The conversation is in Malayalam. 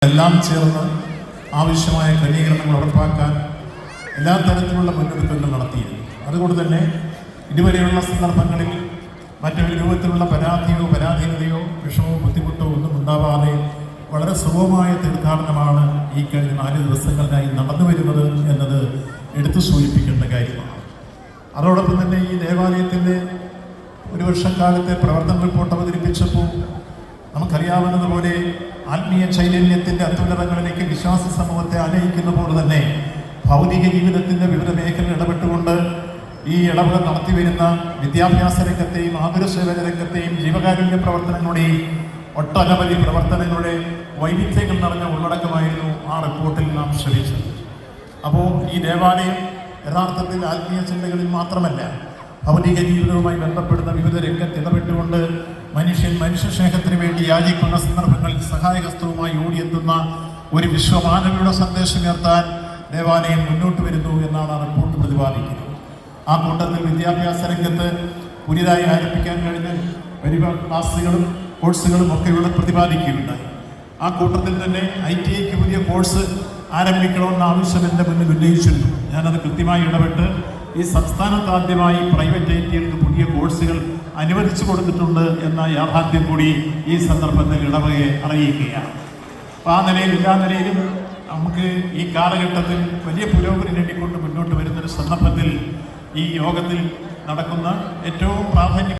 എല്ലാം ചേർന്ന് ആവശ്യമായ ക്രമീകരണങ്ങൾ ഉറപ്പാക്കാൻ എല്ലാ തരത്തിലുള്ള മുന്നൊരുക്കങ്ങൾ നടത്തിയിരുന്നു. അതുകൊണ്ട് തന്നെ ഇതുവരെയുള്ള സന്ദർഭങ്ങളിൽ മറ്റൊരു രൂപത്തിലുള്ള പരാധീനതയോ വിഷമോ ബുദ്ധിമുട്ടോ ഒന്നും ഉണ്ടാവാതെ വളരെ സുഗമമായ തീർത്ഥാടനമാണ് ഈ കഴിഞ്ഞ 4 ദിവസങ്ങളിലായി നടന്നു വരുന്നത് എന്നത് എടുത്തു സൂചിപ്പിക്കേണ്ട കാര്യമാണ്. അതോടൊപ്പം തന്നെ ഈ ദേവാലയത്തിൻ്റെ ഒരു വർഷക്കാലത്തെ പ്രവർത്തന റിപ്പോർട്ട് അവതരിപ്പിച്ചപ്പോൾ നമുക്കറിയാവുന്നതുപോലെ ആത്മീയ ചൈതന്യത്തിൻ്റെ അത്യുന്നതങ്ങളിലേക്ക് വിശ്വാസ സമൂഹത്തെ ആനയിക്കുന്ന പോലെ തന്നെ ഭൗതിക ജീവിതത്തിൻ്റെ വിവിധ മേഖലകൾ ഇടപെട്ടുകൊണ്ട് ഈ ഇടവക നടത്തിവരുന്ന വിദ്യാഭ്യാസ രംഗത്തെയും ആതുരസേവന രംഗത്തെയും ജീവകാരുണ്യ പ്രവർത്തനങ്ങളുടെയും ഒട്ടനവധി പ്രവർത്തനങ്ങളുടെ വൈവിധ്യങ്ങൾ നിറഞ്ഞ ഉള്ളടക്കമായിരുന്നു ആ റിപ്പോർട്ടിൽ നാം ശ്രമിച്ചത്. അപ്പോൾ ഈ ദേവാലയം യഥാർത്ഥത്തിൽ ആത്മീയ ചിന്തകളിൽ മാത്രമല്ല, ഭൗതിക ജീവിതവുമായി ബന്ധപ്പെടുന്ന വിവിധ രംഗത്ത് ഇടപെട്ടുകൊണ്ട് മനുഷ്യ സ്നേഹത്തിന് വേണ്ടി യാചിക്കുന്ന സന്ദർഭങ്ങളിൽ സഹായഹസ്തവുമായി ഓടിയെത്തുന്ന ഒരു വിശ്വമാനവയുടെ സന്ദേശം ഉയർത്താൻ ദേവാലയം മുന്നോട്ട് വരുന്നു എന്നാണ് ആ റിപ്പോർട്ട് പ്രതിപാദിക്കുന്നത്. ആ കൂട്ടത്തിൽ വിദ്യാഭ്യാസ രംഗത്ത് പുതിയതായി ആരംഭിക്കാൻ കഴിഞ്ഞ വലിയ ക്ലാസുകളും കോഴ്സുകളും ഒക്കെ ഇവിടെ പ്രതിപാദിക്കുകയുണ്ടായി. ആ കൂട്ടത്തിൽ തന്നെ ITIക്ക് പുതിയ കോഴ്സ് ആരംഭിക്കണമെന്ന ആവശ്യം എൻ്റെ മുന്നിൽ ഉന്നയിച്ചിരുന്നു. ഞാനത് കൃത്യമായി ഇടപെട്ട് ഈ സംസ്ഥാനത്ത് ആദ്യമായി പ്രൈവറ്റ് ITIകൾക്ക് പുതിയ കോഴ്സുകൾ അനുവദിച്ചു കൊടുത്തിട്ടുണ്ട് എന്ന യാഥാർത്ഥ്യം കൂടി ഈ സന്ദർഭത്തിൽ ഇടവകയെ അറിയിക്കുകയാണ്. അപ്പോൾ ആ നിലയിൽ എല്ലാ നിലയിലും നമുക്ക് ഈ കാലഘട്ടത്തിൽ വലിയ പുരോഗതി നേടിക്കൊണ്ട് മുന്നോട്ട് വരുന്നൊരു സന്ദർഭത്തിൽ ഈ യോഗത്തിൽ നടക്കുന്ന ഏറ്റവും പ്രാധാന്യം